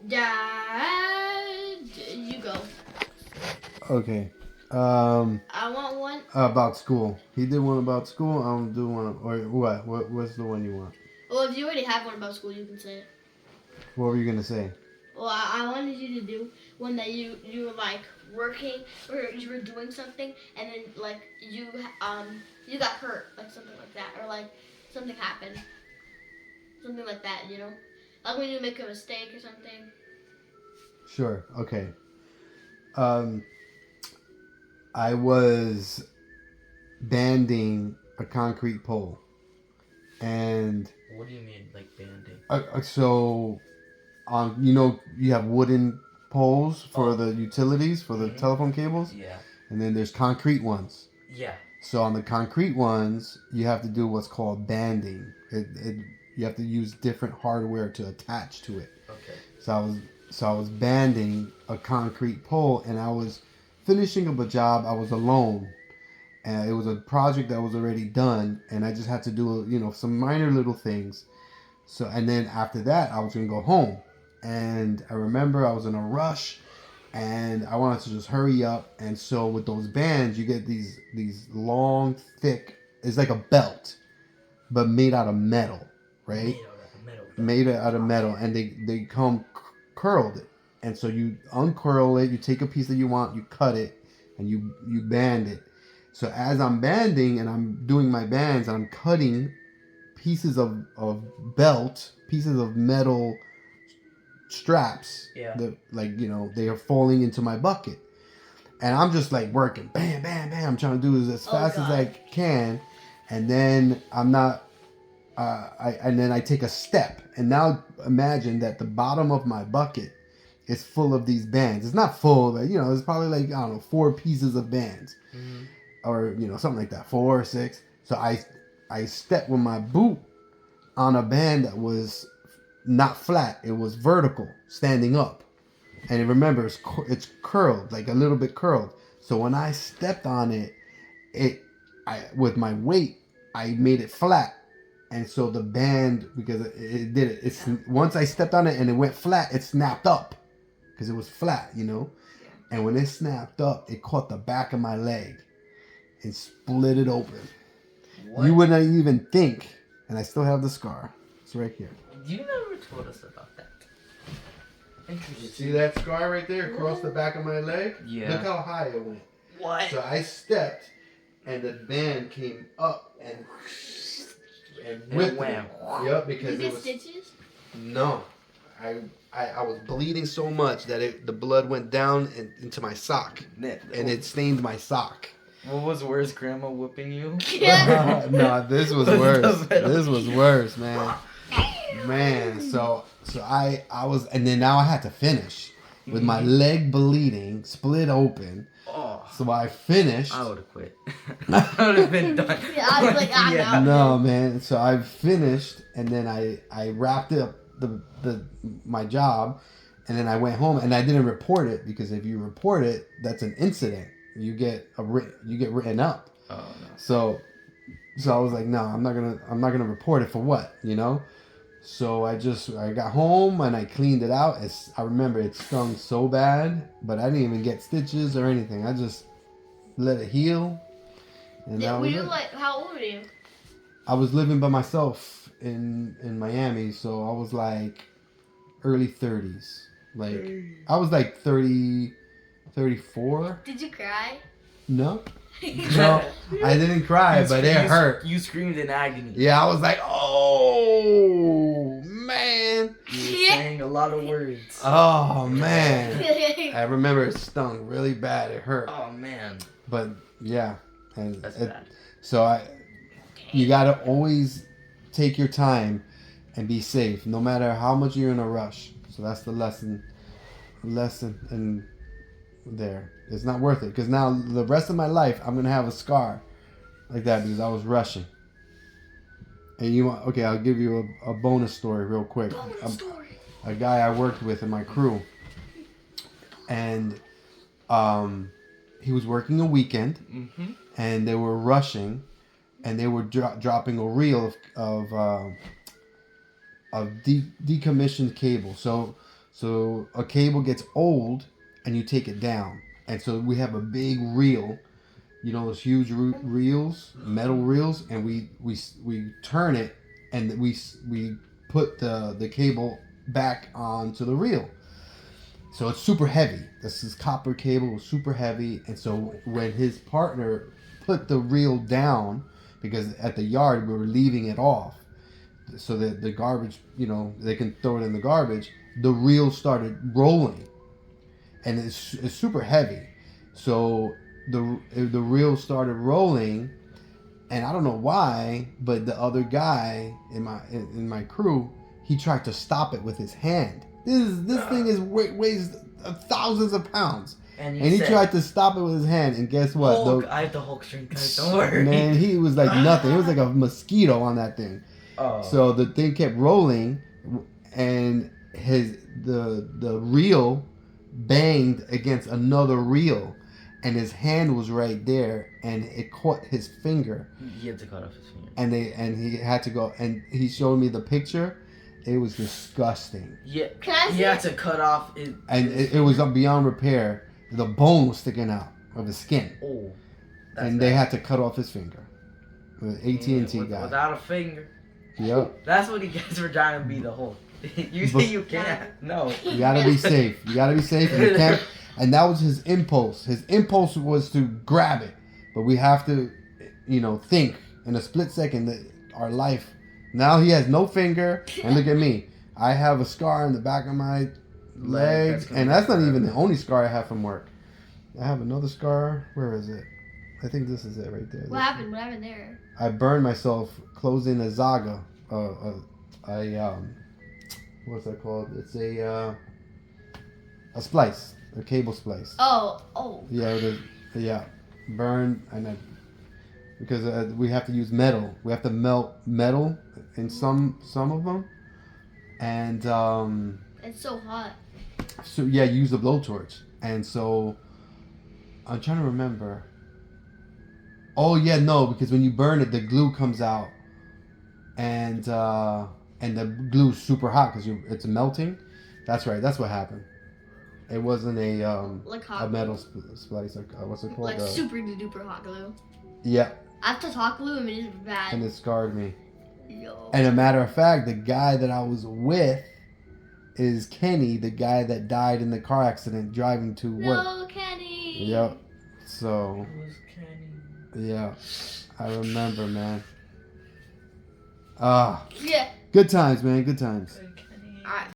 Dad, you go. Okay. I want one. About school. He did one about school. I'm do one. Or what? What's the one you want? Well, if you already have one about school, you can say it. What were you gonna say? Well, I wanted you to do one that you were like working or you were doing something and then like you got hurt, like something like that, or like something happened, something like that, you know, like when you make a mistake or something. Sure. Okay. Um, I was banding a concrete pole, and What do you mean, like banding? so on you have wooden poles for Oh. the utilities for the Mhm. telephone cables, Yeah. and then there's concrete ones. Yeah. So on the concrete ones, you have to do what's called banding. You have to use different hardware to attach to it. Okay. So I was banding a concrete pole, and I was finishing up a job. I was alone, and it was a project that was already done, and I just had to do some minor little things. So and then after that, I was gonna go home, and I remember I was in a rush, and I wanted to just hurry up. And so with those bands, you get these long, thick. It's like a belt, but made out of metal, right? Made out of metal. Made out of metal, and they come curled. And so you uncurl it, you take a piece that you want, you cut it, and you band it. So as I'm banding and I'm doing my bands, I'm cutting pieces of belt, pieces of metal straps. Yeah. That they are falling into my bucket. And I'm just like working, bam, bam, bam. I'm trying to do this as fast as I can. And then I'm not and then I take a step, and now imagine that the bottom of my bucket is full of these bands. It's not full, but it's probably like I don't know 4 pieces of bands, or something like that, 4 or 6. So I stepped with my boot on a band that was not flat; it was vertical, standing up, and remember it's curled, like a little bit curled. So when I stepped on it, with my weight, I made it flat. And so the band, because it did it, once I stepped on it and it went flat, it snapped up because it was flat, And when it snapped up, it caught the back of my leg and split it open. What? You wouldn't even think, and I still have the scar. It's right here. You never told us about that. Interesting. You see that scar right there across the back of my leg? Yeah. Look how high it went. What? So I stepped, and the band came up and ripped it. Yep, because You it get was stitches? no. I was bleeding so much that the blood went down into my sock, and it stained my sock. What was worse, Grandma whooping you? No, this was worse. This was worse, man. Man, so I was, and then now I had to finish with my leg bleeding, split open. Oh. So I finished. I would have quit. I would have been done. Yeah, I was like, Yeah. No, man. So I finished, and then I wrapped up my job, and then I went home, and I didn't report it because if you report it, that's an incident. You get written up. Oh no. So I was like, no, I'm not gonna report it for what, So I got home and I cleaned it out. I remember it stung so bad, but I didn't even get stitches or anything. I just let it heal. And that was it. How old were you? I was living by myself in Miami, so I was like early 30s. Like I was like 30, 34. Did you cry? No. No, I didn't cry, but it hurt. You screamed in agony. Yeah, I was like, oh man. You were saying a lot of words. Oh man. I remember it stung really bad. It hurt. Oh man. But yeah, and That's bad. So you gotta always take your time and be safe, no matter how much you're in a rush. So that's the lesson in there. It's not worth it because now the rest of my life I'm gonna have a scar like that because I was rushing. And I'll give you a bonus story real quick. A guy I worked with in my crew, and he was working a weekend, and they were rushing, and they were dropping a reel of decommissioned cable. So So a cable gets old, and you take it down, and so we have a big reel, those huge reels, metal reels, and we turn it, and we put the cable back onto the reel. So it's super heavy. This is copper cable, super heavy, and so when his partner put the reel down, because at the yard we were leaving it off, so that the garbage, they can throw it in the garbage. The reel started rolling, and it's super heavy. So the reel started rolling, and I don't know why, but the other guy in my crew, he tried to stop it with his hand. This thing weighs thousands of pounds, and he tried to stop it with his hand. And guess what? Hulk, I have the Hulk strength, guys. Don't worry. Man, he was like nothing. It was like a mosquito on that thing. Oh. So the thing kept rolling, and the reel banged against another reel, and his hand was right there, and it caught his finger. He had to cut off his finger. And he had to go, and he showed me the picture. It was disgusting. Yeah, Can I see he had it? to cut off it. And it was beyond repair. The bone was sticking out of his skin, Oh. and they had to cut off his finger. The AT&T guy. Without a finger. Yep. That's what he gets for trying to be the Hulk. You say you can't. No. You gotta be safe. You gotta be safe. And you can't. And that was his impulse. His impulse was to grab it, but we have to, think in a split second that our life. Now he has no finger, and look at me. I have a scar on the back of my leg, and that's not even the only scar I have from work. I have another scar. Where is it? I think this is it right there. What happened? What happened there? I burned myself closing a Zaga. What's that called? It's a splice, a cable splice. Oh. Yeah, burned, and because we have to use metal. We have to melt metal in some of them, and It's so hot. so yeah, use a blowtorch. And so I'm trying to remember. Oh yeah, no, because when you burn it, the glue comes out, and the glue's super hot because it's melting. That's right. That's what happened. It wasn't Like hot a metal glue. splice. What's it called? Like super duper hot glue. Yeah, I have to hot glue him. It is bad. and it scarred me. Yo. And a matter of fact, the guy that I was with is Kenny, the guy that died in the car accident driving to work. No, Kenny. Yep. So It was Kenny. yeah, I remember, man. Yeah. Good times, man. Good times. Kenny. Alright.